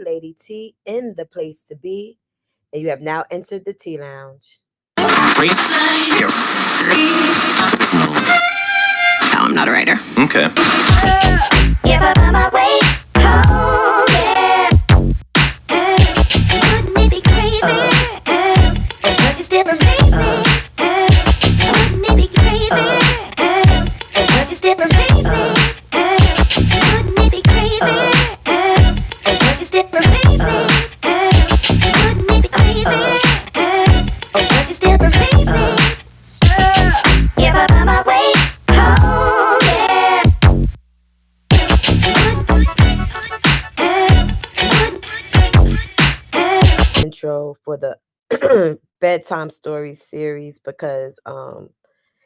Lady T in the place to be, and you have now entered the tea lounge. No, I'm not a writer. Okay. If I find my way home, yeah. Wouldn't it be crazy? And don't you still amaze me? Wouldn't it be crazy? And don't you still amaze me? Wouldn't it be crazy? And don't you still amaze me? Wouldn't it be crazy? And don't you still amaze me? If I find my way home, yeah. Intro for the bedtime stories series because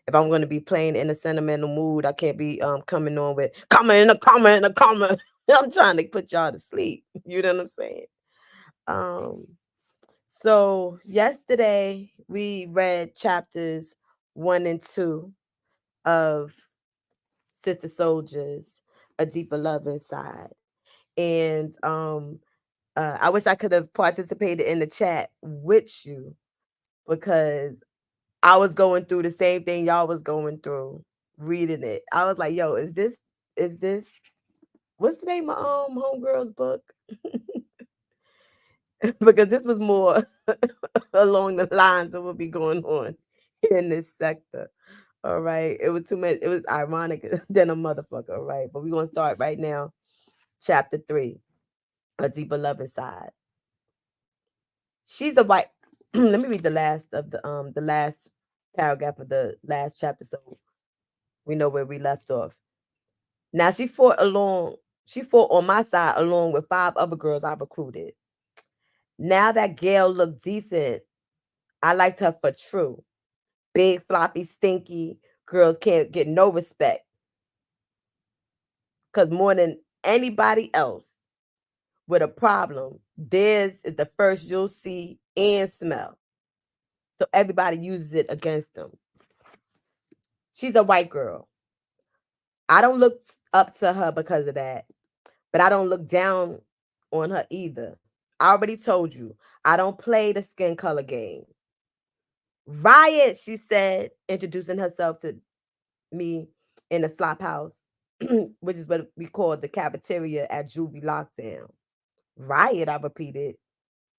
if I'm going to be playing in a sentimental mood, I can't be coming on with comma and a comma and a comma. I'm trying to put y'all to sleep. You know what I'm saying? Um, so yesterday we read chapters 1 and 2 of Sister Soldier's A Deeper Love Inside. And I wish I could have participated in the chat with you because I was going through the same thing y'all was going through reading it. I was like, yo, is this what's the name of homegirl's book? Because this was more along the lines of what be going on in this sector. All right. It was too much, it was ironic than a motherfucker, all right. But we're gonna start right now. Chapter 3, A Deeper Love Inside. She's a white. Let me read the last paragraph of the last chapter so we know where we left off. Now she fought on my side along with 5 other girls I recruited. Now that Gail looked decent, I liked her for true. Big, floppy, stinky girls can't get no respect. Cause more than anybody else with a problem, theirs is the first you'll see and smell. So everybody uses it against them. She's a white girl. I don't look up to her because of that, but I don't look down on her either. I already told you, I don't play the skin color game. Riot, she said, introducing herself to me in the slop house, which is what we call the cafeteria at Juvie Lockdown. Riot, I repeated.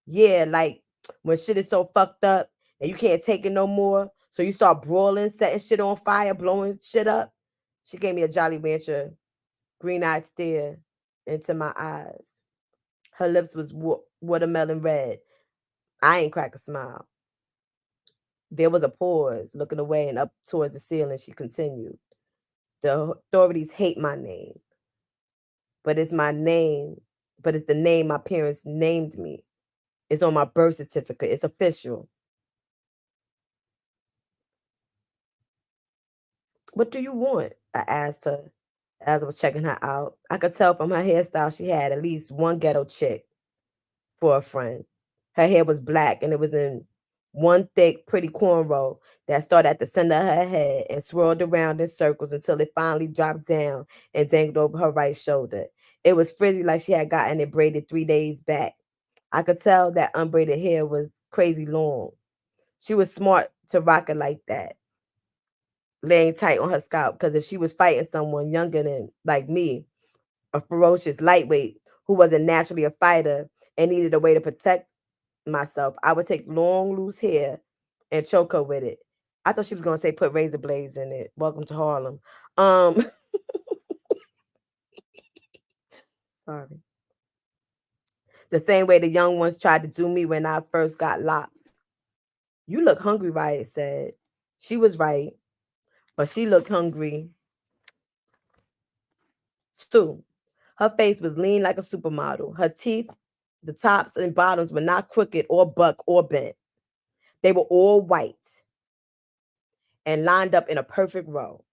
Yeah, like when shit is so fucked up and you can't take it no more, so you start brawling, setting shit on fire, blowing shit up. She gave me a Jolly Rancher green-eyed stare into my eyes. Her lips was watermelon red. I ain't crack a smile. There was a pause, looking away and up towards the ceiling. She continued. The authorities hate my name, but it's my name, but it's the name my parents named me. It's on my birth certificate. It's official. What do you want? I asked her as I was checking her out. I could tell from her hairstyle she had at least one ghetto chick for a friend. Her hair was black and it was in one thick, pretty cornrow that started at the center of her head and swirled around in circles until it finally dropped down and dangled over her right shoulder. It was frizzy like she had gotten it braided 3 days back. I could tell that unbraided hair was crazy long. She was smart to rock it like that, laying tight on her scalp, because if she was fighting someone younger than like me, a ferocious lightweight who wasn't naturally a fighter and needed a way to protect myself, I would take long, loose hair and choke her with it. I thought she was gonna say put razor blades in it. Welcome to Harlem. Um, sorry. The same way the young ones tried to do me when I first got locked. You look hungry, Riot said. She was right, but she looked hungry too. Her face was lean like a supermodel. Her teeth, the tops and bottoms were not crooked or buck or bent. They were all white and lined up in a perfect row.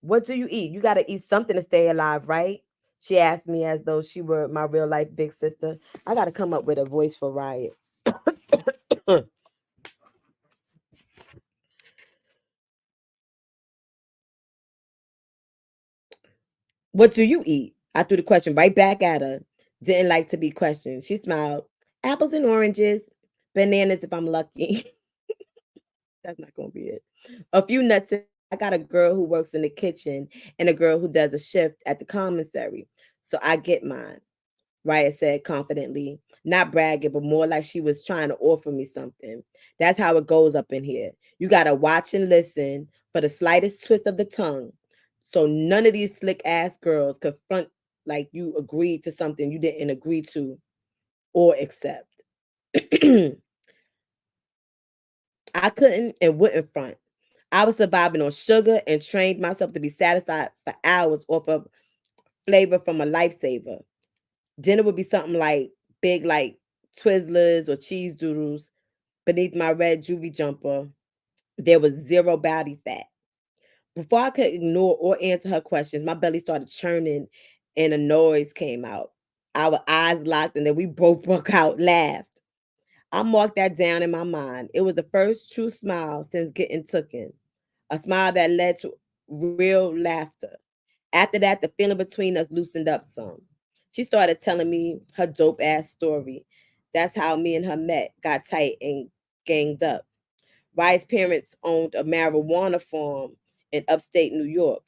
What do you eat? You got to eat something to stay alive, right? She asked me as though she were my real life big sister. I got to come up with a voice for Riot. What do you eat? I threw the question right back at her. Didn't like to be questioned. She smiled. Apples and oranges, bananas if I'm lucky. That's not gonna be it. A few nuts. I got a girl who works in the kitchen and a girl who does a shift at the commissary. So I get mine, Raya said confidently, not bragging, but more like she was trying to offer me something. That's how it goes up in here. You gotta watch and listen for the slightest twist of the tongue. So none of these slick ass girls confront like you agreed to something you didn't agree to or accept. I couldn't and wouldn't front. I was surviving on sugar and trained myself to be satisfied for hours off of flavor from a lifesaver. Dinner would be something like big, like Twizzlers or cheese doodles beneath my red juvie jumper. There was zero body fat. Before I could ignore or answer her questions, my belly started churning and a noise came out. Our eyes locked and then we both broke out, laughed. I marked that down in my mind. It was the first true smile since getting tooken, a smile that led to real laughter. After that, the feeling between us loosened up some. She started telling me her dope ass story. That's how me and her met, got tight, and ganged up. Rye's parents owned a marijuana farm in upstate New York.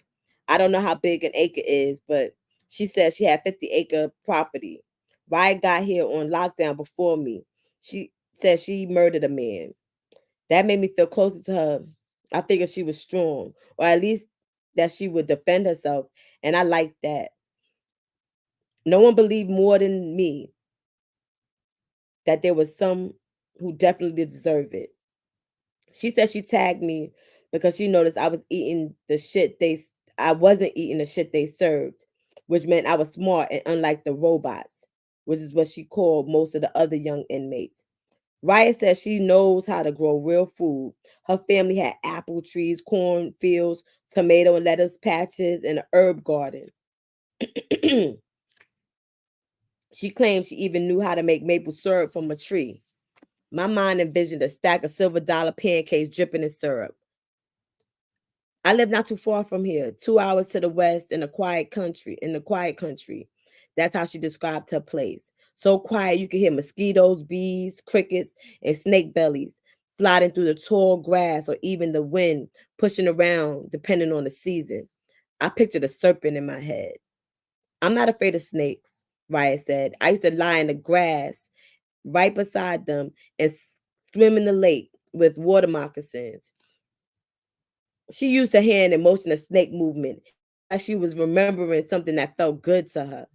I don't know how big an acre is, but she said she had 50-acre property. Rye got here on lockdown before me. She said she murdered a man. That made me feel closer to her. I figured she was strong, or at least that she would defend herself, and I liked that. No one believed more than me that there was some who definitely deserve it. She said she tagged me because she noticed I wasn't eating the shit they served, which meant I was smart and unlike the robots, which is what she called most of the other young inmates. Raya says she knows how to grow real food. Her family had apple trees, corn fields, tomato and lettuce patches, and an herb garden. She claimed she even knew how to make maple syrup from a tree. My mind envisioned a stack of silver dollar pancakes dripping in syrup. I live not too far from here, 2 hours to the west in a quiet country. In the quiet country, that's how she described her place. So quiet you could hear mosquitoes, bees, crickets, and snake bellies sliding through the tall grass, or even the wind pushing around, depending on the season. I pictured a serpent in my head. I'm not afraid of snakes, Raya said. I used to lie in the grass right beside them and swim in the lake with water moccasins. She used her hand and motioned a snake movement, as she was remembering something that felt good to her.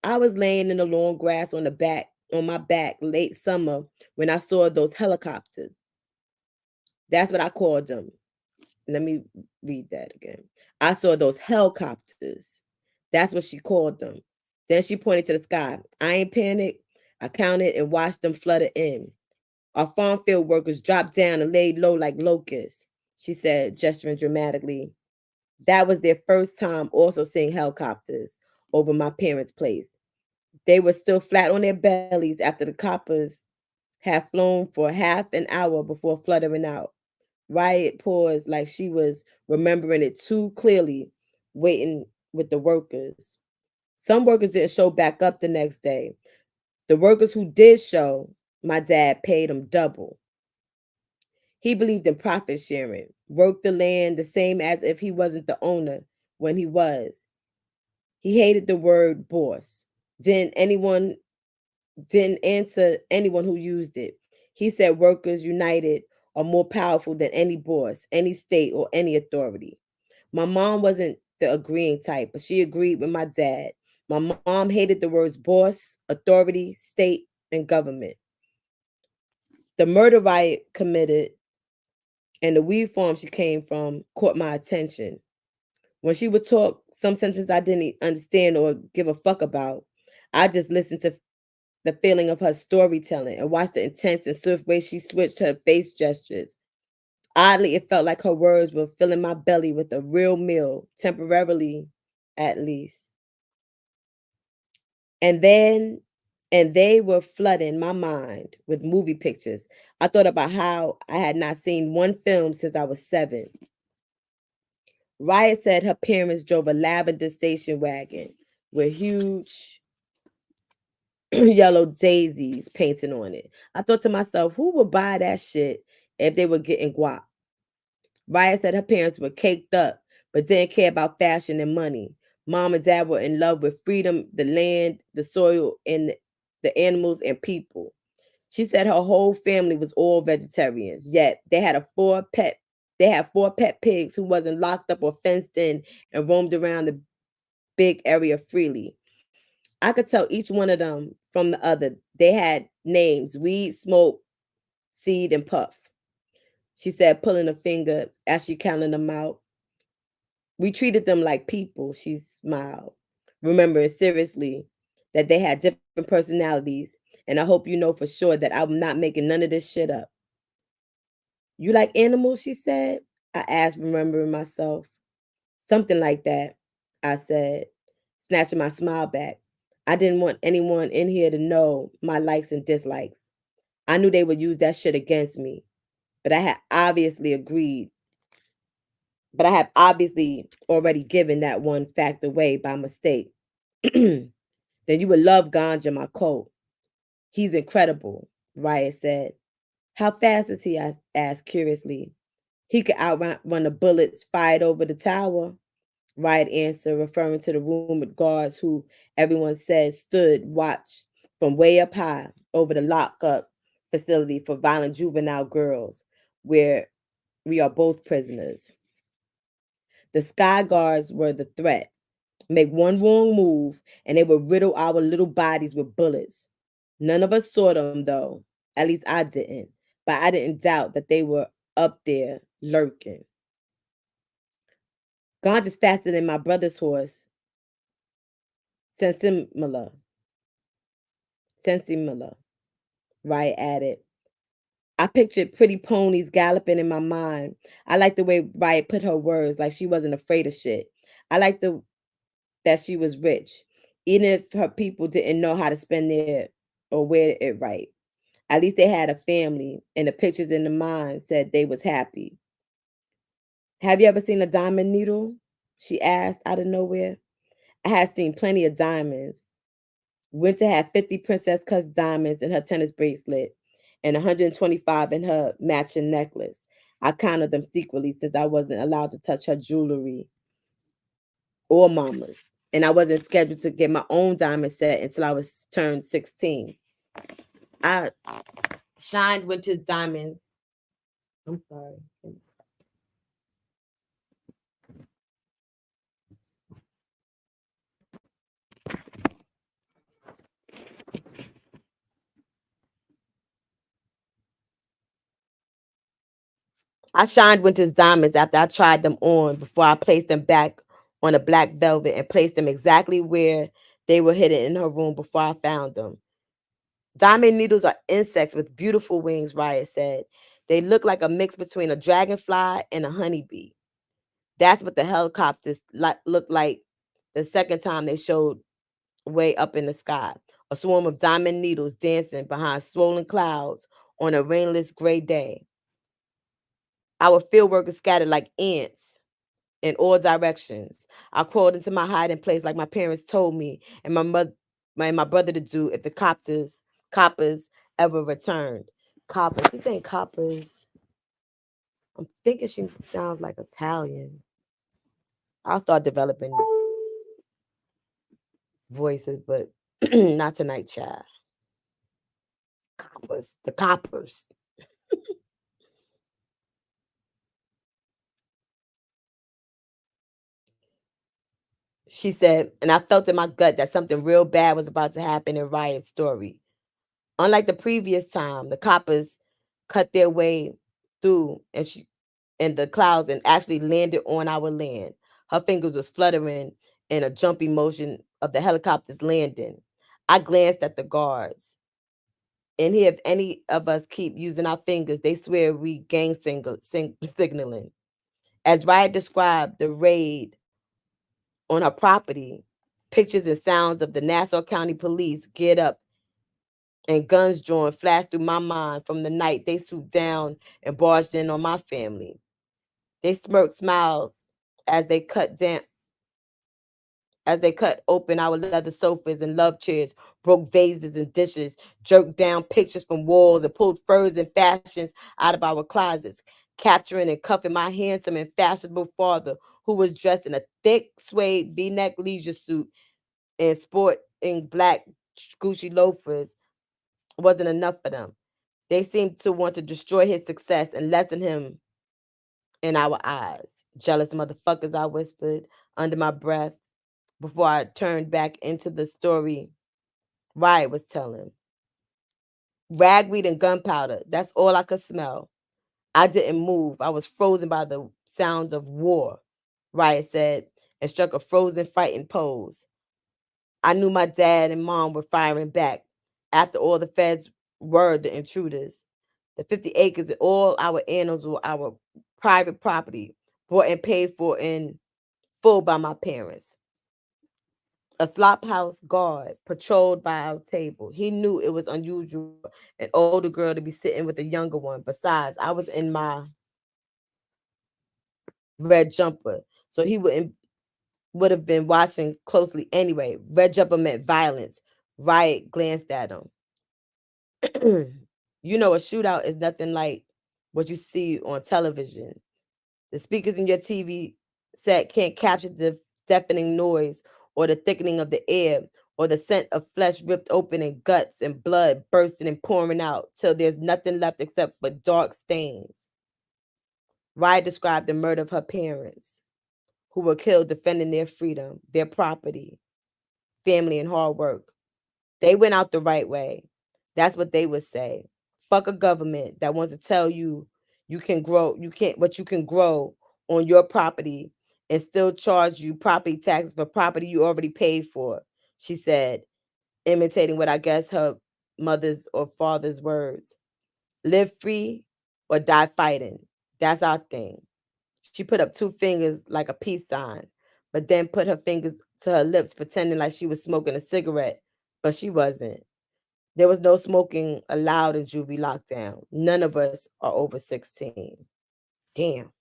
I was laying in the long grass on my back late summer when I saw those helicopters. That's what I called them. Let me read that again. I saw those helicopters. That's what she called them. Then she pointed to the sky. I ain't panicked. I counted and watched them flutter in. Our farm field workers dropped down and laid low like locusts, she said, gesturing dramatically. That was their first time also seeing helicopters over my parents' place. They were still flat on their bellies after the coppers had flown for half an hour before fluttering out. Riot paused like she was remembering it too clearly, waiting with the workers. Some workers didn't show back up the next day. The workers who did show, my dad paid them double. He believed in profit sharing, worked the land the same as if he wasn't the owner when he was. He hated the word boss. Didn't anyone didn't answer anyone who used it. He said workers united are more powerful than any boss, any state, or any authority. My mom wasn't the agreeing type, but she agreed with my dad. My mom hated the words boss, authority, state, and government. The murder riot committed and the weed farm she came from caught my attention. When she would talk some sentences I didn't understand or give a fuck about, I just listened to the feeling of her storytelling and watched the intense and swift way she switched her face gestures. Oddly, it felt like her words were filling my belly with a real meal, temporarily at least. And then, and they were flooding my mind with movie pictures. I thought about how I had not seen one film since I was 7. Riot said her parents drove a lavender station wagon with huge yellow daisies painted on it. I thought to myself, who would buy that shit if they were getting guap? Raya said her parents were caked up, but didn't care about fashion and money. Mom and dad were in love with freedom, the land, the soil, and the animals and people. She said her whole family was all vegetarians, yet they had four pet pigs who wasn't locked up or fenced in and roamed around the big area freely. I could tell each one of them from the other. They had names: Weed, Smoke, Seed, and Puff. She said, pulling a finger as she counted them out. We treated them like people, she smiled, remembering seriously that they had different personalities. And I hope you know for sure that I'm not making none of this shit up. You like animals, she said. I asked, remembering myself. Something like that, I said, snatching my smile back. I didn't want anyone in here to know my likes and dislikes. I knew they would use that shit against me, but I had obviously agreed. But I have obviously already given that one fact away by mistake. Then you would love Ganja, my coat. He's incredible, Riot said. How fast is he? I asked curiously. He could outrun the bullets fired over the tower. Riot answered, referring to the room with guards who everyone said stood watch from way up high over the lockup facility for violent juvenile girls, where we are both prisoners. The sky guards were the threat. Make one wrong move, and they would riddle our little bodies with bullets. None of us saw them, though. At least I didn't. But I didn't doubt that they were up there lurking. Gone is faster than my brother's horse, Sensimilla. Sensimilla, Riot added. I pictured pretty ponies galloping in my mind. I like the way Riot put her words, like she wasn't afraid of shit. I like the that she was rich, even if her people didn't know how to spend their or wear it right. At least they had a family, and the pictures in the mind said they was happy. Have you ever seen a diamond needle? She asked out of nowhere. I had seen plenty of diamonds. Winter had 50 Princess Cut diamonds in her tennis bracelet and 125 in her matching necklace. I counted them secretly since I wasn't allowed to touch her jewelry or mama's. And I wasn't scheduled to get my own diamond set until I was turned 16. I shined Winter's diamonds. I'm sorry. I shined Winter's diamonds after I tried them on before I placed them back on a black velvet and placed them exactly where they were hidden in her room before I found them. Diamond needles are insects with beautiful wings, Riot said. They look like a mix between a dragonfly and a honeybee. That's what the helicopters looked like the second time they showed way up in the sky. A swarm of diamond needles dancing behind swollen clouds on a rainless gray day. Our field workers scattered like ants in all directions. I crawled into my hiding place like my parents told me and my brother to do if the coppers ever returned. Coppers. This ain't coppers. I'm thinking she sounds like Italian. I'll start developing voices, but not tonight, child. Coppers. The coppers. She said, and I felt in my gut that something real bad was about to happen in Riot's story. Unlike the previous time, the coppers cut their way through and the clouds and actually landed on our land. Her fingers was fluttering in a jumpy motion of the helicopter's landing. I glanced at the guards. And here, if any of us keep using our fingers, they swear we signaling. As Riot described the raid on her property, pictures and sounds of the Nassau County Police geared up and guns drawn flashed through my mind from the night they swooped down and barged in on my family. They smirked smiles as they cut down as they cut open our leather sofas and love chairs, broke vases and dishes, jerked down pictures from walls, and pulled furs and fashions out of our closets, capturing and cuffing my handsome and fashionable father, who was dressed in a thick suede V-neck leisure suit and sporting black Gucci loafers. Wasn't enough for them. They seemed to want to destroy his success and lessen him in our eyes. Jealous motherfuckers, I whispered under my breath before I turned back into the story Riot was telling. Ragweed and gunpowder, that's all I could smell. I didn't move. I was frozen by the sounds of war, Riot said, and struck a frozen fighting pose. I knew my dad and mom were firing back. After all, the feds were the intruders. The 50 acres and all our animals were our private property, bought and paid for in full by my parents. A flophouse guard patrolled by our table. He knew it was unusual an older girl to be sitting with a younger one. Besides, I was in my red jumper, so he would have been watching closely anyway. Red jumper meant violence. Riot glanced at him. You know, a shootout is nothing like what you see on television. The speakers in your TV set can't capture the deafening noise or the thickening of the air or the scent of flesh ripped open and guts and blood bursting and pouring out till there's nothing left except for dark stains. Riot described the murder of her parents, who were killed defending their freedom, their property, family, and hard work. They went out the right way. That's what they would say. Fuck a government that wants to tell you you can grow, you can't, but you can grow on your property and still charge you property taxes for property you already paid for, she said, imitating what I guess her mother's or father's words. Live free or die fighting. That's our thing. She put up two fingers like a peace sign, but then put her fingers to her lips, pretending like she was smoking a cigarette, but she wasn't. There was no smoking allowed in juvie lockdown. None of us are over 16. Damn.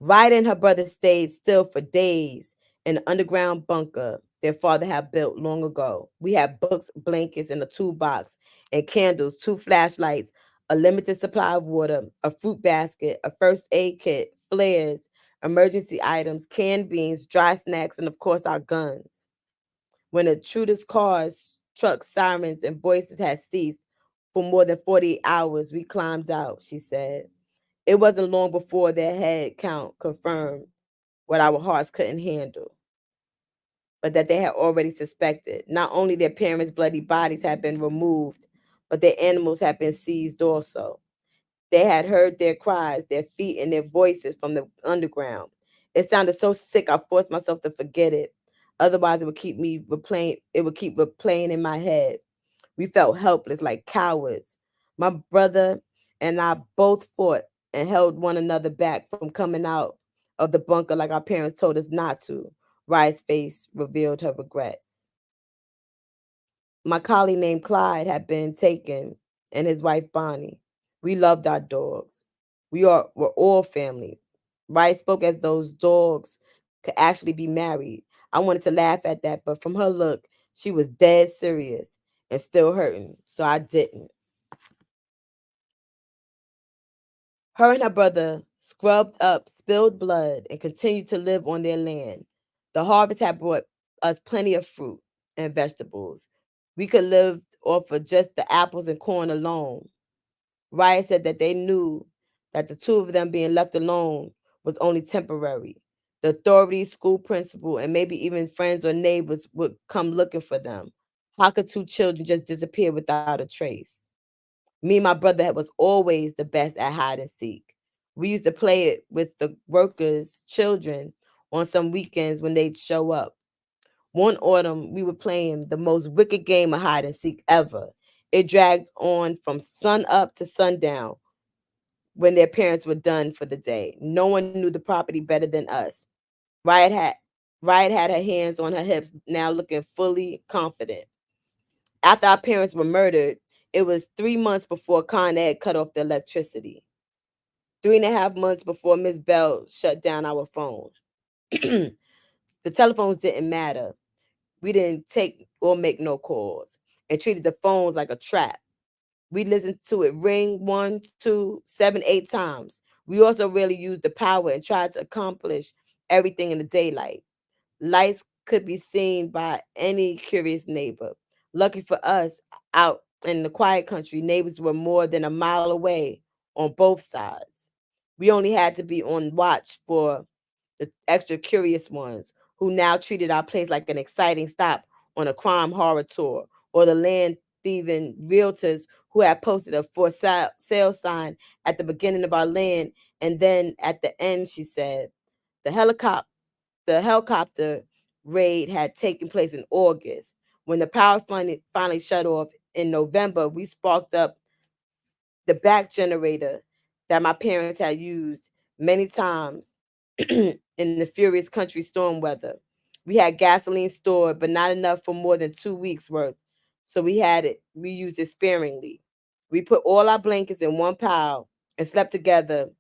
Ryder and her brother stayed still for days in an underground bunker their father had built long ago. We had books, blankets, and a toolbox, and candles, two flashlights, a limited supply of water, a fruit basket, a first aid kit, flares, emergency items, canned beans, dry snacks, and of course our guns. When intruders' cars, trucks, sirens, and voices had ceased for more than 48 hours, we climbed out, she said. It wasn't long before their head count confirmed what our hearts couldn't handle, but that they had already suspected. Not only their parents' bloody bodies had been removed, but their animals had been seized also. They had heard their cries, their feet, and their voices from the underground. It sounded so sick I forced myself to forget it. Otherwise it would keep replaying in my head. We felt helpless like cowards. My brother and I both fought and held one another back from coming out of the bunker like our parents told us not to. Riot's face revealed her regret. My colleague named Clyde had been taken, and his wife Bonnie. We loved our dogs. Were all family. Riot spoke as those dogs could actually be married. I wanted to laugh at that, but from her look, she was dead serious and still hurting, so I didn't. Her and her brother scrubbed up spilled blood and continued to live on their land. The harvest had brought us plenty of fruit and vegetables. We could live off of just the apples and corn alone. Riot said that they knew that the two of them being left alone was only temporary. The authorities, school principal, and maybe even friends or neighbors would come looking for them. How could two children just disappear without a trace? Me and my brother was always the best at hide and seek. We used to play it with the workers' children on some weekends when they'd show up. One autumn, we were playing the most wicked game of hide and seek ever. It dragged on from sun up to sundown when their parents were done for the day. No one knew the property better than us. Riot had Riot had her hands on her hips, now looking fully confident. After our parents were murdered, it was 3 months before Con Ed cut off the electricity. 3.5 months before Miss Bell shut down our phones. The telephones didn't matter. We didn't take or make no calls and treated the phones like a trap. We listened to it ring one, two, seven, 8 times. We also really used the power and tried to accomplish everything in the daylight. Lights could be seen by any curious neighbor. Lucky for us, out in the quiet country, neighbors were more than a mile away on both sides. We only had to be on watch for the extra curious ones who now treated our place like an exciting stop on a crime horror tour, or the land thieving realtors who had posted a for sale sign at the beginning of our land, and then at the end, she said, the helicopter the helicopter raid had taken place in August. When the power finally shut off in November, we sparked up the back generator that my parents had used many times in the furious country storm weather. We had gasoline stored, but not enough for more than 2 weeks worth. So we used it sparingly. We put all our blankets in one pile and slept together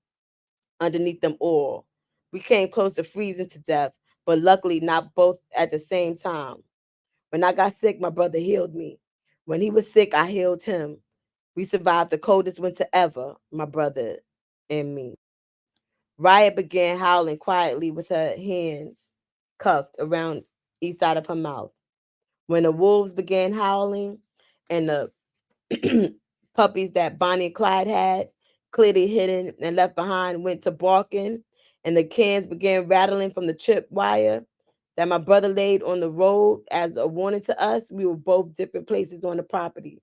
underneath them all. We came close to freezing to death, but luckily not both at the same time. When I got sick, my brother healed me. When he was sick, I healed him. We survived the coldest winter ever, my brother and me. Riot began howling quietly with her hands cuffed around each side of her mouth. When the wolves began howling and the puppies that Bonnie and Clyde had, clearly hidden and left behind, went to barking, and the cans began rattling from the trip wire that my brother laid on the road as a warning to us. We were both different places on the property.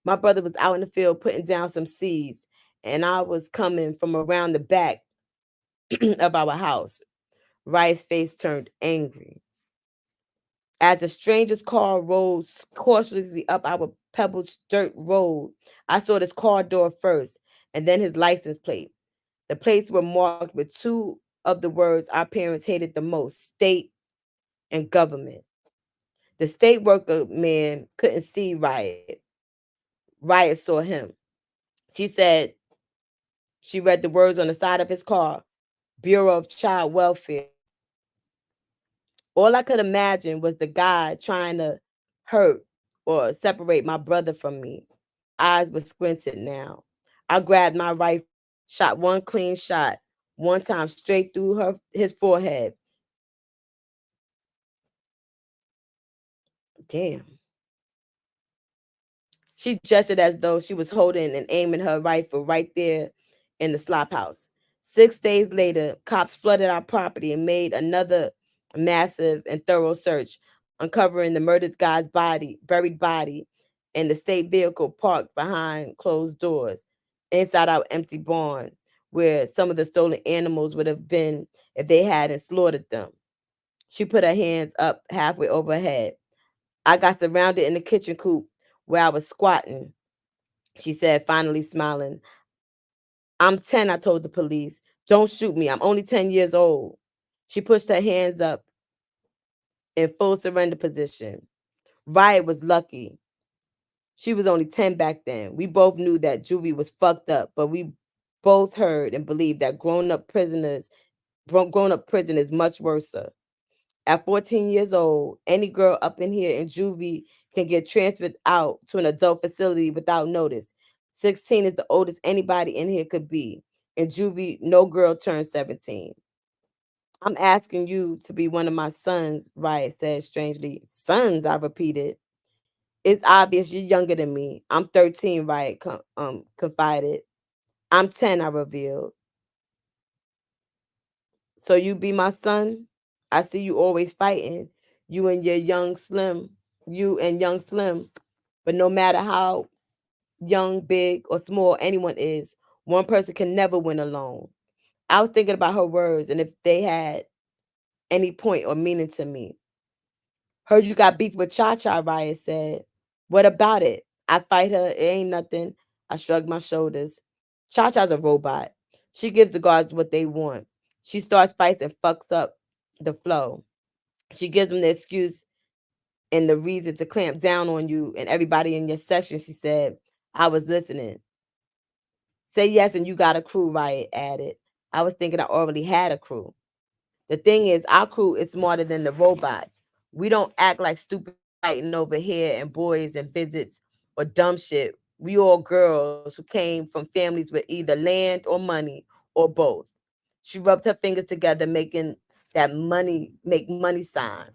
My brother was out in the field putting down some seeds, and I was coming from around the back of our house. Riot's face turned angry. As the stranger's car rolled cautiously up our pebbled dirt road, I saw this car door first and then his license plate. The plates were marked with two of the words our parents hated the most: state and government. The state worker man couldn't see Riot. Riot saw him. She said she read the words on the side of his car: Bureau of Child Welfare. All I could imagine was the guy trying to hurt or separate my brother from me. My eyes were squinted now. I grabbed my rifle, shot one clean shot, one time straight through his forehead. Damn. She gestured as though she was holding and aiming her rifle right there in the slop house. 6 days later, cops flooded our property and made another massive and thorough search, uncovering the murdered guy's buried body, and the state vehicle parked behind closed doors inside our empty barn, where some of the stolen animals would have been if they hadn't slaughtered them. She put her hands up halfway over her head. I got surrounded in the kitchen coop where I was squatting, she said, finally smiling. I'm 10, I told the police. Don't shoot me. I'm only 10 years old. She pushed her hands up in full surrender position. Riot was lucky. She was only 10 back then. We both knew that juvie was fucked up, but we both heard and believed that grown up prison is much worse. At 14 years old, any girl up in here in juvie can get transferred out to an adult facility without notice. 16 is the oldest anybody in here could be. In juvie, no girl turns 17. I'm asking you to be one of my sons, Riot said strangely. Sons, I repeated. It's obvious you're younger than me. I'm 13, Riot confided. I'm 10, I revealed. So you be my son? I see you always fighting. You and your young Slim. You and young Slim. But no matter how young, big, or small anyone is, one person can never win alone. I was thinking about her words and if they had any point or meaning to me. Heard you got beef with Cha Cha, Riot said. What about it? I fight her. It ain't nothing. I shrugged my shoulders. Cha Cha's a robot. She gives the guards what they want. She starts fights and fucks up the flow. She gives them the excuse and the reason to clamp down on you and everybody in your section. She said, I was listening. Say yes and you got a crew, Riot added. I was thinking I already had a crew. The thing is, our crew is smarter than the robots. We don't act like stupid fighting over hair and boys and visits or dumb shit. We all girls who came from families with either land or money or both. She rubbed her fingers together, making that money make money sign.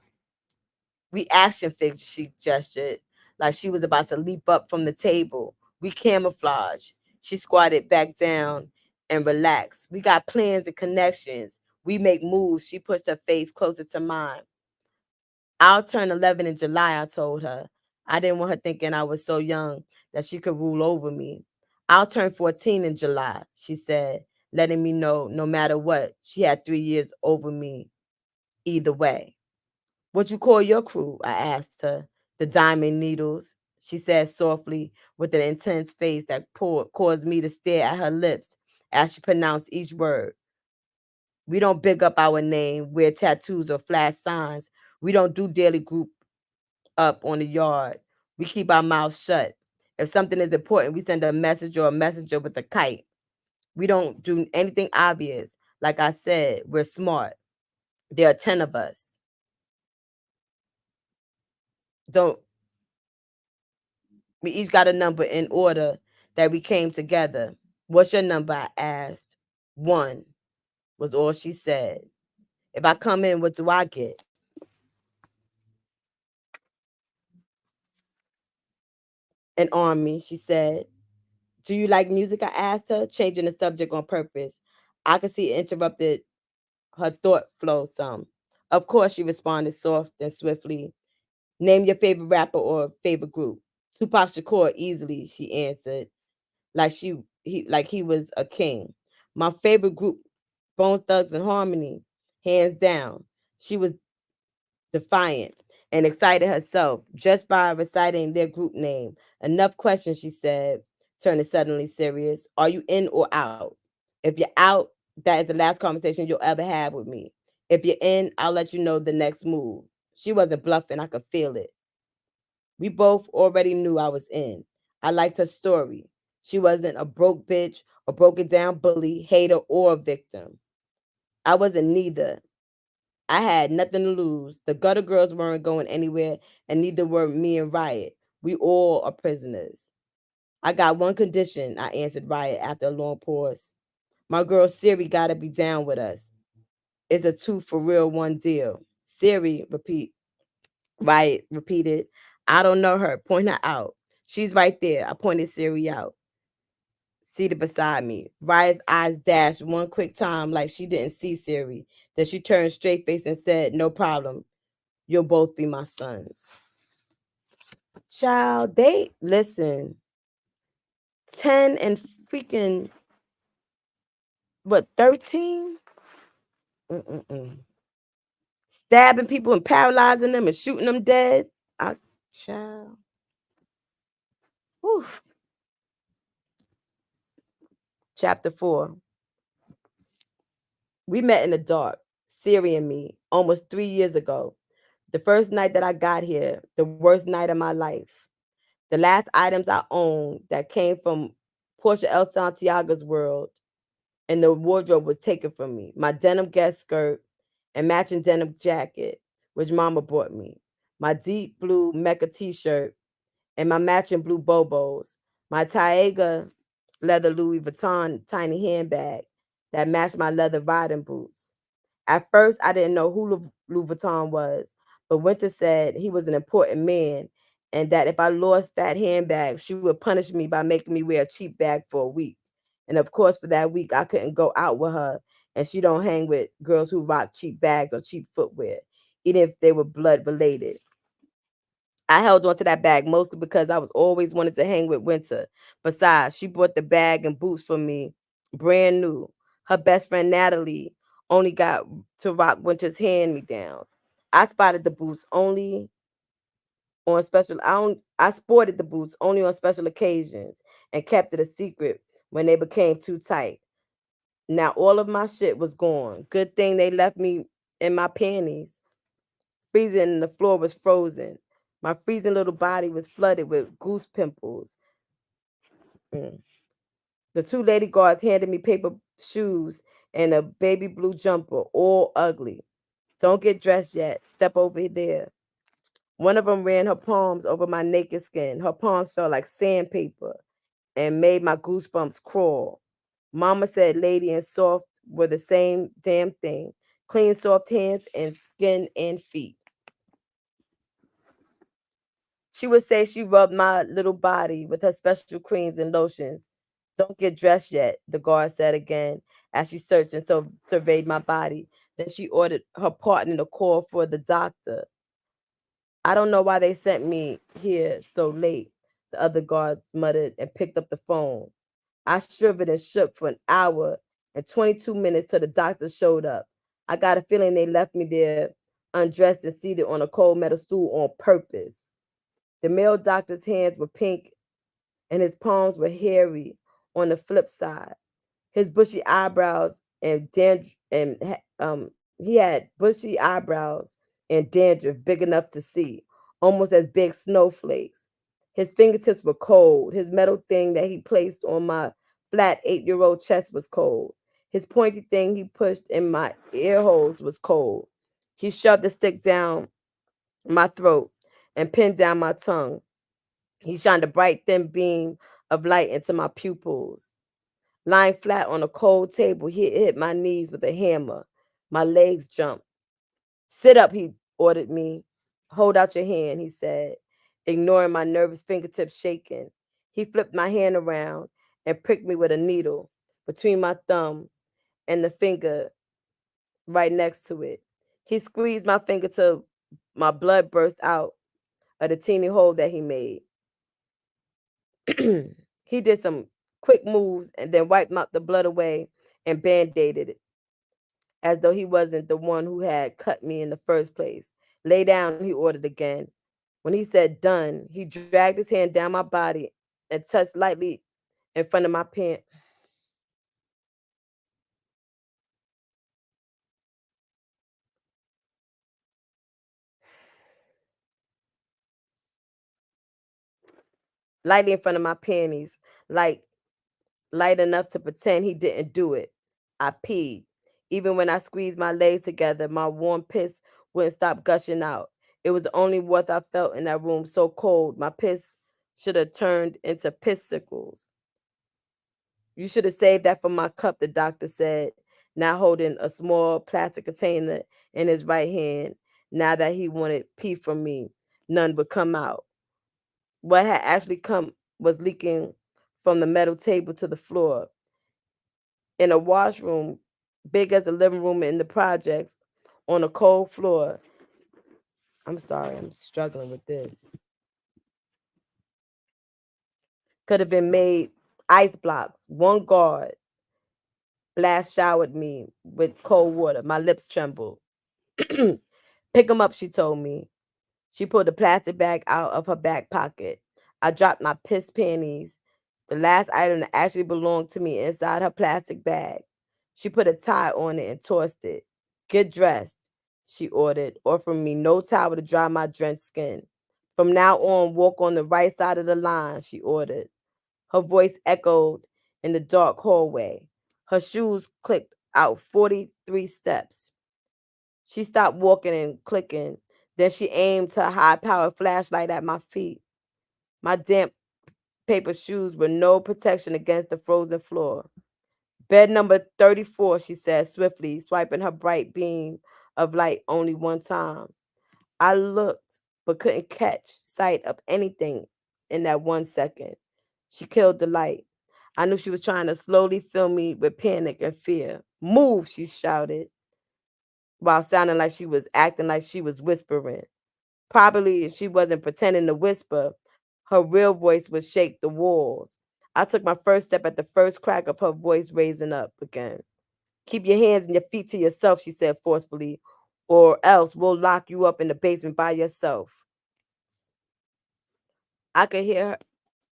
We action figures, she gestured, like she was about to leap up from the table. We camouflage. She squatted back down and relaxed. We got plans and connections. We make moves. She pushed her face closer to mine. I'll turn 11 in July, I told her. I didn't want her thinking I was so young that she could rule over me. I'll turn 14 in July, she said, letting me know no matter what, she had 3 years over me either way. What you call your crew? I asked her. The Diamond Needles, she said softly with an intense face that caused me to stare at her lips as she pronounced each word. We don't big up our name, wear tattoos or flash signs. We don't do daily group up on the yard. We keep our mouths shut. If something is important, we send a message or a messenger with a kite. We don't do anything obvious. Like I said, we're smart. There are 10 of us. Don't We each got a number in order that we came together. What's your number? I asked. One was all she said. If I come in, what do I get? An army, she said. Do you like music? I asked her, changing the subject on purpose. I could see it interrupted her thought flow some. Of course, she responded soft and swiftly. Name your favorite rapper or favorite group. Tupac Shakur easily, she answered, like he was a king. My favorite group, Bone Thugs and Harmony, hands down. She was defiant and excited herself just by reciting their group name. Enough questions, she said, turning suddenly serious. Are you in or out? If you're out, that is the last conversation you'll ever have with me. If you're in, I'll let you know the next move. She wasn't bluffing, I could feel it. We both already knew I was in. I liked her story. She wasn't a broke bitch, a broken down bully, hater, or a victim. I wasn't neither. I had nothing to lose. The gutter girls weren't going anywhere, and neither were me and Riot. We all are prisoners. I got one condition, I answered Riot after a long pause. My girl Siri gotta be down with us. It's a two for real one deal. Siri, Riot repeated. I don't know her. Point her out. She's right there. I pointed Siri out, seated beside me. Riot's eyes dashed one quick time like she didn't see Siri. Then she turned straight face and said, no problem. You'll both be my sons. Child, they listen. 10 and freaking what, 13? Mm-mm-mm. Stabbing people and paralyzing them and shooting them dead. I child. Whew. Chapter 4. We met in the dark, Siri and me, almost 3 years ago. The first night that I got here, the worst night of my life. The last items I owned that came from Portia El Santiago's world, and the wardrobe was taken from me. My denim guest skirt and matching denim jacket, which Mama bought me. My deep blue Mecca t-shirt and my matching blue Bobos. My Tiega leather Louis Vuitton tiny handbag that matched my leather riding boots. At first, I didn't know who Louis Vuitton was, but Winter said he was an important man and that if I lost that handbag, she would punish me by making me wear a cheap bag for a week. And of course, for that week, I couldn't go out with her, and she don't hang with girls who rock cheap bags or cheap footwear, even if they were blood related. I held on to that bag mostly because I was always wanting to hang with Winter. Besides, she bought the bag and boots for me, brand new. Her best friend Natalie only got to rock Winter's hand me downs. I spotted the boots only on special. I sported the boots only on special occasions and kept it a secret when they became too tight. Now all of my shit was gone. Good thing they left me in my panties. Freezing and the floor was frozen. My freezing little body was flooded with goose pimples. Mm. The two lady guards handed me paper shoes and a baby blue jumper, all ugly. Don't get dressed yet. Step over there. One of them ran her palms over my naked skin. Her palms felt like sandpaper and made my goosebumps crawl. Mama said lady and soft were the same damn thing. Clean, soft hands and skin and feet. She would say she rubbed my little body with her special creams and lotions. Don't get dressed yet, the guard said again as she searched and surveyed my body. Then she ordered her partner to call for the doctor. I don't know why they sent me here so late, the other guards muttered and picked up the phone. I shivered and shook for an hour and 22 minutes till the doctor showed up. I got a feeling they left me there undressed and seated on a cold metal stool on purpose. The male doctor's hands were pink and his palms were hairy on the flip side. His bushy eyebrows and he had bushy eyebrows and dandruff big enough to see, almost as big snowflakes. His fingertips were cold. His metal thing that he placed on my flat 8-year-old chest was cold. His pointy thing he pushed in my ear holes was cold. He shoved the stick down my throat and pinned down my tongue. He shined a bright, thin beam of light into my pupils. Lying flat on a cold table, he hit my knees with a hammer. My legs jumped. Sit up, he ordered me. Hold out your hand, he said, ignoring my nervous fingertips shaking. He flipped my hand around and pricked me with a needle between my thumb and the finger right next to it. He squeezed my finger till my blood burst out of the teeny hole that he made. He did some quick moves and then wiped the blood away and band-aided it as though he wasn't the one who had cut me in the first place. Lay down, he ordered again. When he said done, he dragged his hand down my body and touched lightly in front of my pant. Lightly in front of my panties, like light enough to pretend he didn't do it. I peed. Even when I squeezed my legs together, my warm piss wouldn't stop gushing out. It was the only warmth I felt in that room, so cold. My piss should have turned into pissicles. You should have saved that for my cup, the doctor said, now holding a small plastic container in his right hand. Now that he wanted pee from me, none would come out. What had actually come was leaking from the metal table to the floor. In a washroom big as the living room in the projects on a cold floor. I'm sorry, I'm struggling with this. Could have been made ice blocks. One guard blast showered me with cold water. My lips trembled. Pick 'em up, she told me. She pulled a plastic bag out of her back pocket. I dropped my piss panties, the last item that actually belonged to me, inside her plastic bag. She put a tie on it and tossed it. Get dressed, she ordered, offering me no towel to dry my drenched skin. From now on, walk on the right side of the line, she ordered. Her voice echoed in the dark hallway. Her shoes clicked out 43 steps. She stopped walking and clicking. Then she aimed her high-powered flashlight at my feet. My damp paper shoes were no protection against the frozen floor. Bed number 34, she said swiftly, swiping her bright beam of light only one time. I looked, but couldn't catch sight of anything in that 1 second. She killed the light. I knew she was trying to slowly fill me with panic and fear. Move, she shouted, while sounding like she was acting like she was whispering. Probably if she wasn't pretending to whisper, her real voice would shake the walls. I took my first step at the first crack of her voice raising up again. Keep your hands and your feet to yourself, she said forcefully, or else we'll lock you up in the basement by yourself. I could hear her,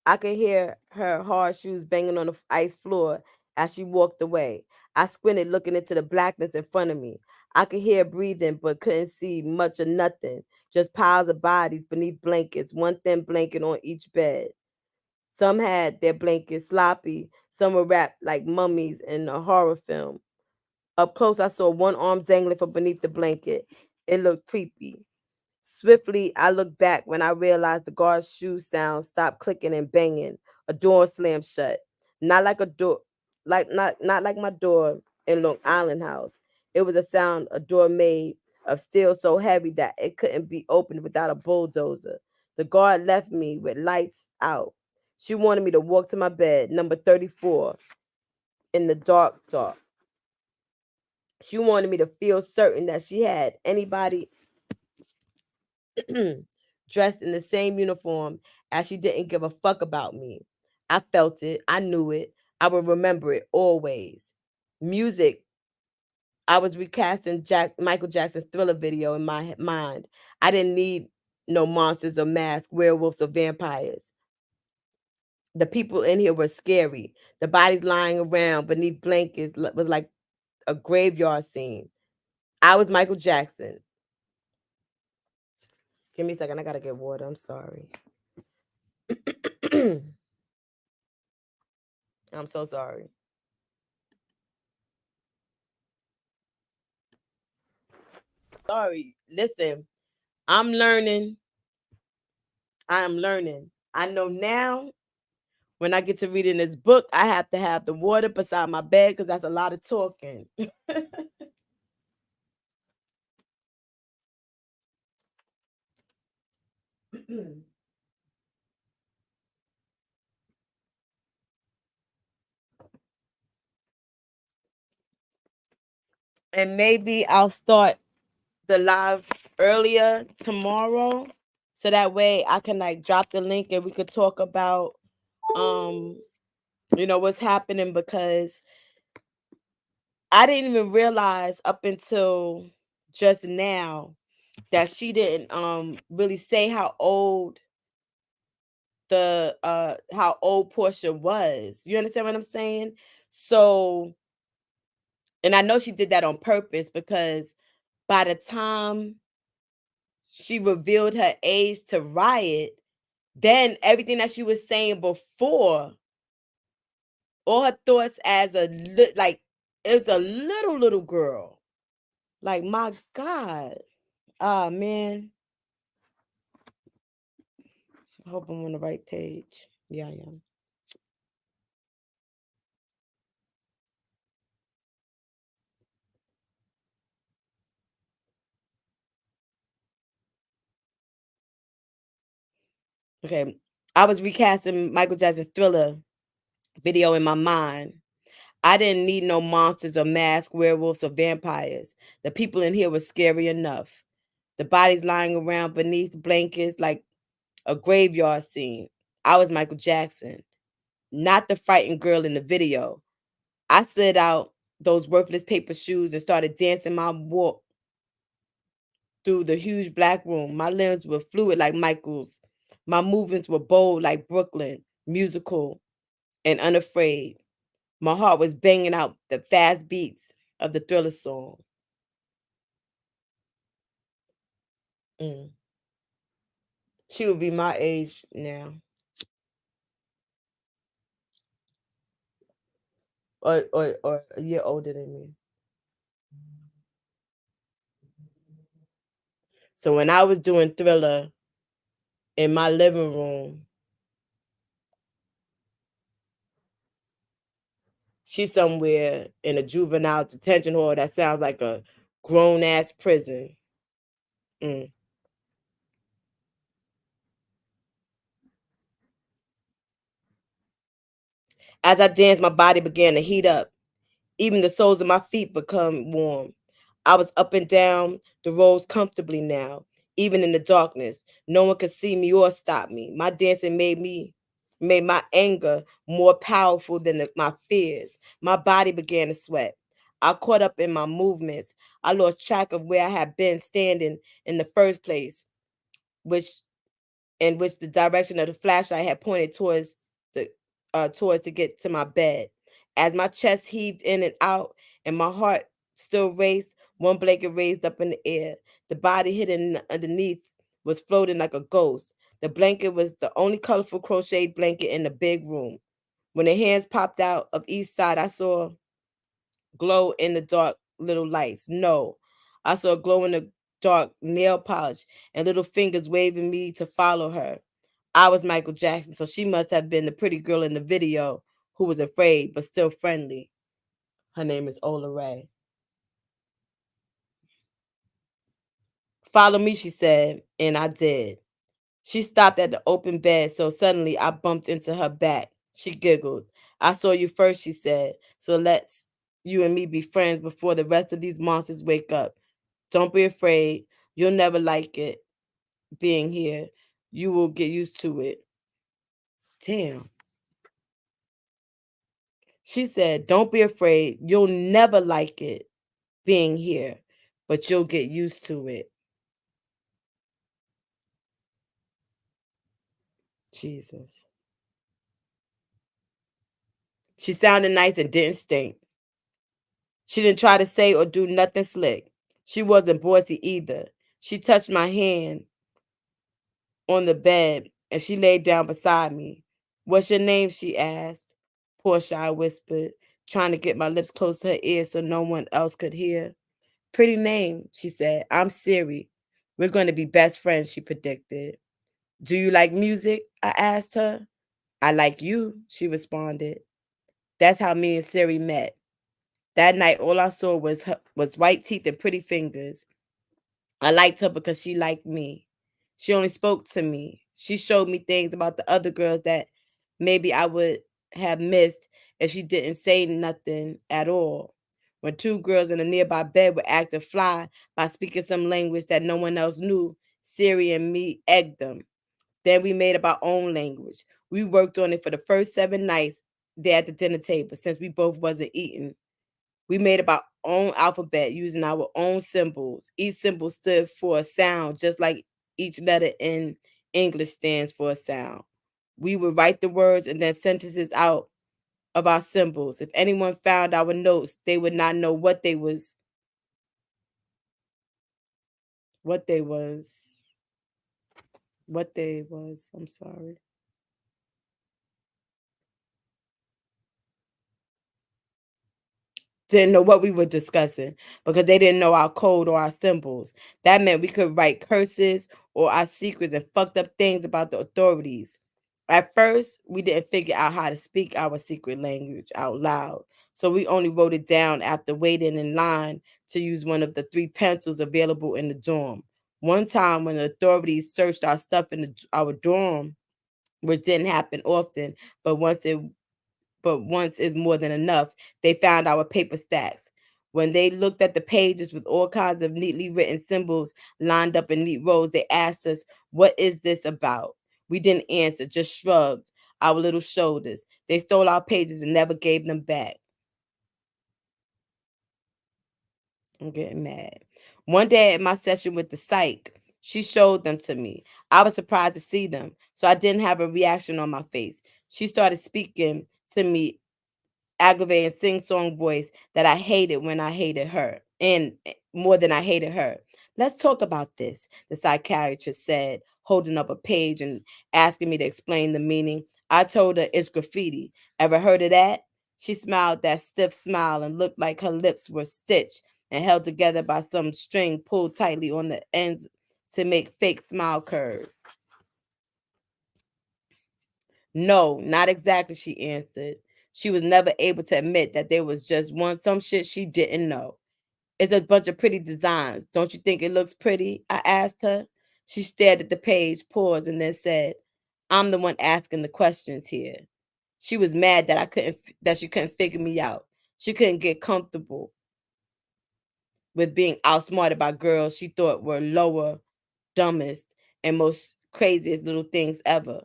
I could hear her hard shoes banging on the ice floor as she walked away. I squinted, looking into the blackness in front of me. I could hear breathing, but couldn't see much of nothing. Just piles of bodies beneath blankets, one thin blanket on each bed. Some had their blankets sloppy, some were wrapped like mummies in a horror film. Up close, I saw one arm dangling from beneath the blanket. It looked creepy. Swiftly, I looked back when I realized the guard's shoe sound stopped clicking and banging. A door slammed shut. Not like a door, not like my door in Long Island House. It was a sound a door made of steel so heavy that it couldn't be opened without a bulldozer. The guard left me with lights out. She wanted me to walk to my bed, number 34, in the dark, dark. She wanted me to feel certain that she had anybody dressed in the same uniform as she didn't give a fuck about me. I felt it. I knew it. I would remember it always. Music. I was recasting Michael Jackson's Thriller video in my mind. I didn't need no monsters or masks, werewolves or vampires. The people in here were scary. The bodies lying around beneath blankets was like a graveyard scene. I was Michael Jackson. Give me a second. I gotta get water. I'm sorry. I'm so sorry. Sorry. Listen, I'm learning. I am learning. I know now when I get to reading this book, I have to have the water beside my bed because that's a lot of talking. And maybe I'll start the live earlier tomorrow so that way I can like drop the link and we could talk about um what's happening because I didn't even realize up until just now that she didn't really say how old Portia was. You understand what I'm saying? So, and I know she did that on purpose because by the time she revealed her age to Riot, then everything that she was saying before, all her thoughts as like it's a little girl. Like my God. Ah man. I hope I'm on the right page. Yeah, I am. Okay. I was recasting Michael Jackson's Thriller video in my mind. I didn't need no monsters or masked werewolves or vampires. The people in here were scary enough. The bodies lying around beneath blankets like a graveyard scene. I was Michael Jackson, not the frightened girl in the video. I slid out those worthless paper shoes and started dancing my walk through the huge black room. My limbs were fluid like Michael's. My movements were bold like Brooklyn, musical and unafraid. My heart was banging out the fast beats of the Thriller song. Mm. She would be my age now, or a year older than me. So when I was doing Thriller in my living room, she's somewhere in a juvenile detention hall that sounds like a grown ass prison. Mm. As I danced, my body began to heat up. Even the soles of my feet become warm. I was up and down the roads comfortably now, even in the darkness. No one could see me or stop me. My dancing made my anger more powerful than my fears. My body began to sweat. I caught up in my movements. I lost track of where I had been standing in the first place, which in which the direction of the flashlight had pointed the towards to get to my bed. As my chest heaved in and out and my heart still raced, one blanket raised up in the air. The body hidden underneath was floating like a ghost. The blanket was the only colorful crocheted blanket in the big room. When the hands popped out of each side, I saw glow in the dark little lights. No, I saw glow in the dark nail polish and little fingers waving me to follow her. I was Michael Jackson, so she must have been the pretty girl in the video who was afraid but still friendly. Her name is Ola Ray. Follow me, she said, and I did. She stopped at the open bed, so suddenly I bumped into her back. She giggled. I saw you first, she said, so let's you and me be friends before the rest of these monsters wake up. Don't be afraid. You'll never like it being here. You will get used to it. Damn. She said, don't be afraid. You'll never like it being here, but you'll get used to it. Jesus. She sounded nice and didn't stink. She didn't try to say or do nothing slick. She wasn't bossy either. She touched my hand on the bed and she laid down beside me. What's your name? She asked. Portia, I whispered, trying to get my lips close to her ear so no one else could hear. Pretty name, she said. I'm Siri. We're going to be best friends, she predicted. Do you like music? I asked her. I like you, she responded. That's how me and Siri met. That night, all I saw was white teeth and pretty fingers. I liked her because she liked me. She only spoke to me. She showed me things about the other girls that maybe I would have missed if she didn't say nothing at all. When two girls in a nearby bed were acting fly by speaking some language that no one else knew, Siri and me egged them. Then we made up our own language. We worked on it for the first 7 nights there at the dinner table since we both wasn't eating. We made up our own alphabet using our own symbols. Each symbol stood for a sound, just like each letter in English stands for a sound. We would write the words and then sentences out of our symbols. If anyone found our notes, they would not know what they was, what they was. I'm sorry. Didn't know what we were discussing because they didn't know our code or our symbols. That meant we could write curses or our secrets and fucked up things about the authorities. At first, we didn't figure out how to speak our secret language out loud. So we only wrote it down after waiting in line to use one of the 3 pencils available in the dorm. One time when the authorities searched our stuff in our dorm, which didn't happen often, but once is more than enough. They found our paper stacks. When they looked at the pages with all kinds of neatly written symbols lined up in neat rows, they asked us, what is this about? We didn't answer, just shrugged our little shoulders. They stole our pages and never gave them back. I'm getting mad. One day at my session with the psych, she showed them to me. I was surprised to see them, so I didn't have a reaction on my face. She started speaking to me aggravating sing-song voice that I hated when I hated her, and more than I hated her. Let's talk about this, the psychiatrist said, holding up a page and asking me to explain the meaning. I told her it's graffiti. Ever heard of that? She smiled that stiff smile and looked like her lips were stitched and held together by some string pulled tightly on the ends to make fake smile curve. No, not exactly, she answered. She was never able to admit that there was just some shit she didn't know. It's a bunch of pretty designs. Don't you think it looks pretty? I asked her. She stared at the page, paused, and then said, I'm the one asking the questions here. She was mad that she couldn't figure me out. She couldn't get comfortable with being outsmarted by girls she thought were lower, dumbest, and most craziest little things ever.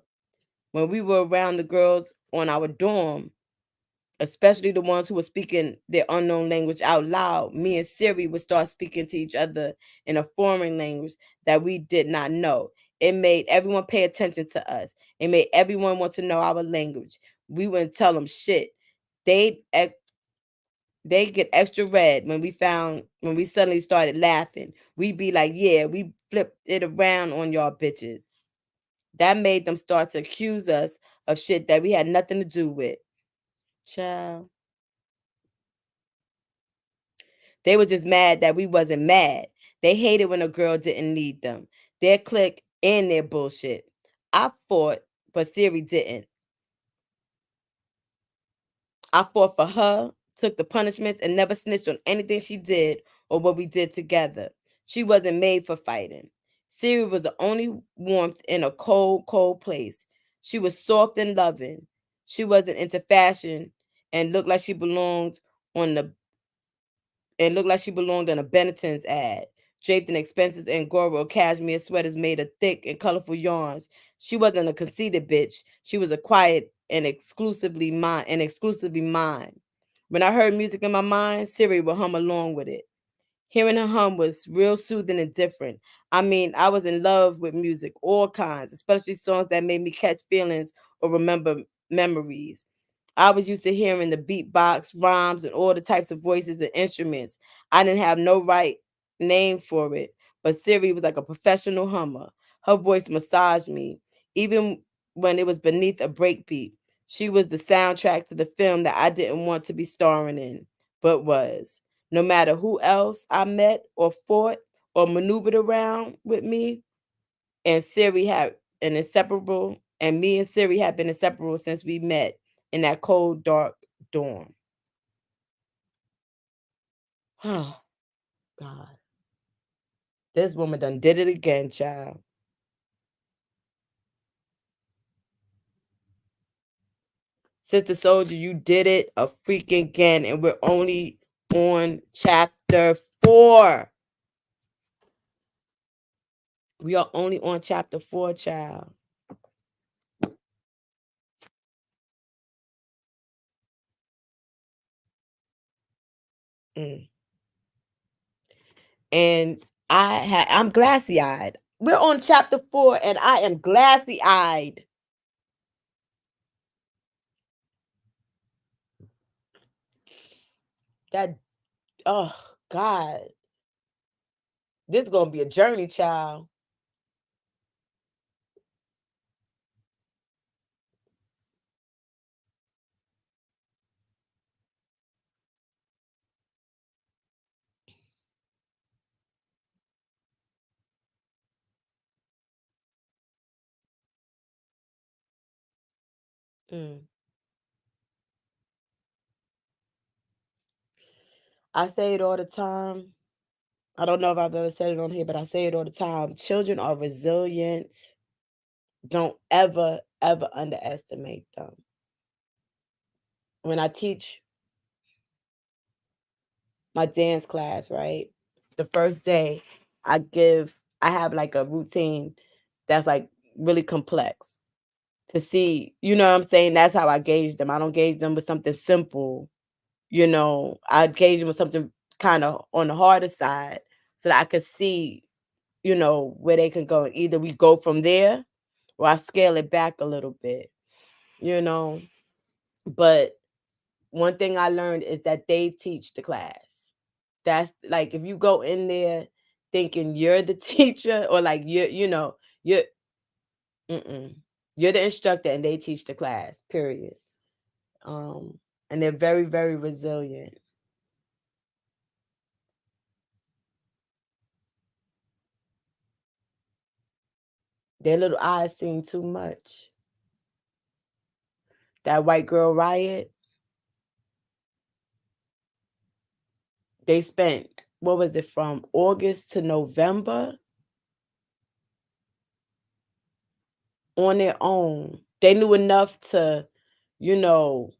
When we were around the girls on our dorm, especially the ones who were speaking their unknown language out loud, me and Siri would start speaking to each other in a foreign language that we did not know. It made everyone pay attention to us. It made everyone want to know our language. We wouldn't tell them shit. They'd they get extra red when we suddenly started laughing. We'd be like, yeah, we flipped it around on y'all bitches. That made them start to accuse us of shit that we had nothing to do with. Child. They were just mad that we wasn't mad. They hated when a girl didn't need them. Their clique and their bullshit. I fought, but Siri didn't. I fought for her, took the punishments, and never snitched on anything she did or what we did together. She wasn't made for fighting. Siri was the only warmth in a cold, cold place. She was soft and loving. She wasn't into fashion and looked like she belonged on the looked like she belonged on a Benetton's ad, draped in expensive Angora cashmere sweaters made of thick and colorful yarns. She wasn't a conceited bitch. She was a quiet and exclusively mine. When I heard music in my mind, Siri would hum along with it. Hearing her hum was real soothing and different. I mean, I was in love with music, all kinds, especially songs that made me catch feelings or remember memories. I was used to hearing the beatbox, rhymes, and all the types of voices and instruments. I didn't have no right name for it, but Siri was like a professional hummer. Her voice massaged me, even when it was beneath a breakbeat. She was the soundtrack to the film that I didn't want to be starring in, but was. No matter who else I met or fought or maneuvered around with me, and Siri had an inseparable, and me and Siri had been inseparable since we met in that cold, dark dorm. Oh, God. This woman done did it again, child. Sister Soldier, you did it a freaking again, and we're only on chapter 4. We are only on chapter 4, child. Mm. And I'm glassy eyed. We're on chapter 4, and I am glassy eyed. That oh God, this is gonna be a journey, child. Mm. I say it all the time. I don't know if I've ever said it on here, but I say it all the time. Children are resilient. Don't ever, ever underestimate them. When I teach my dance class, right? The first day I have like a routine that's like really complex to see, you know what I'm saying? That's how I gauge them. I don't gauge them with something simple, I gauge them with something kind of on the harder side so that I could see, where they can go. Either we go from there or I scale it back a little bit, you know. But one thing I learned is that they teach the class. That's like if you go in there thinking you're the teacher or like you're mm-mm. You're the instructor and they teach the class, period. Um, and they're very, very resilient. Their little eyes seen too much. That white girl riot, they spent what was it from August to November on their own. They knew enough to, you know,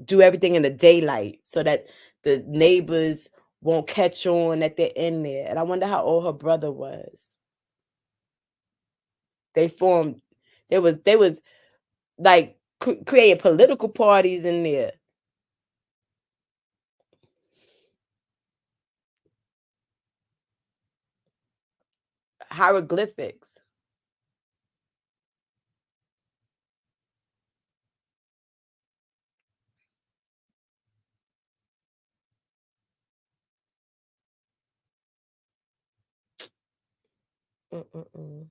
do everything in the daylight so that the neighbors won't catch on that they're in there. And I wonder how old her brother was. They formed they was like creating political parties in there. Hieroglyphics. Mm-mm-mm.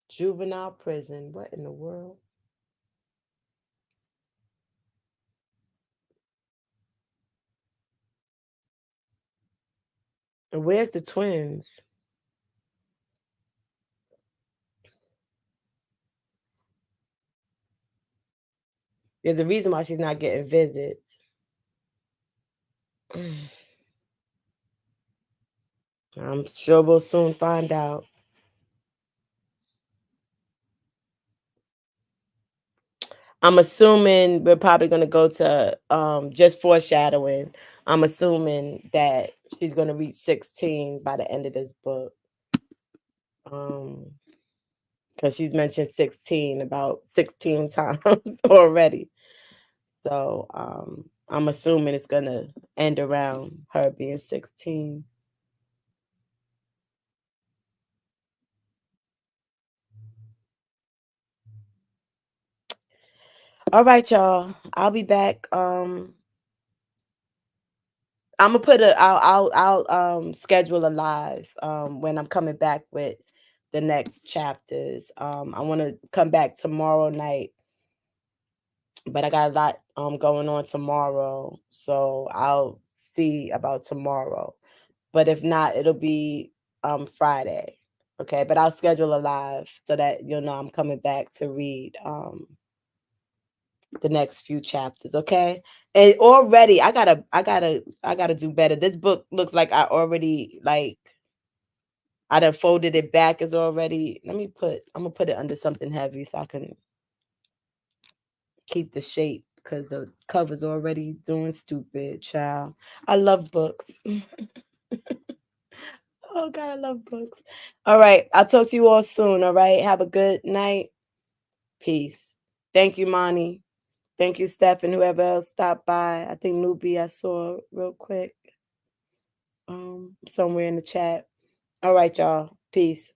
Juvenile prison. What in the world? And where's the twins? There's a reason why she's not getting visits. I'm sure we'll soon find out. I'm assuming we're probably gonna go to just foreshadowing. I'm assuming that she's gonna reach 16 by the end of this book. Because she's mentioned 16 about 16 times already. So I'm assuming it's gonna end around her being 16. All right, y'all. I'll be back. I'm gonna put I'll schedule a live when I'm coming back with the next chapters. I want to come back tomorrow night, but I got a lot going on tomorrow, so I'll see about tomorrow. But if not, it'll be Friday. Okay, but I'll schedule a live so that you'll know I'm coming back to read the next few chapters. Okay, and already I gotta do better. This book looks like I already I done folded it back. Is already. I'm gonna put it under something heavy so I can keep the shape because the cover's already doing stupid, child. I love books. Oh God, I love books. All right. I'll talk to you all soon. All right. Have a good night. Peace. Thank you, Monty. Thank you, Steph, and whoever else stopped by. I think Nubi I saw real quick somewhere in the chat. All right, y'all. Peace.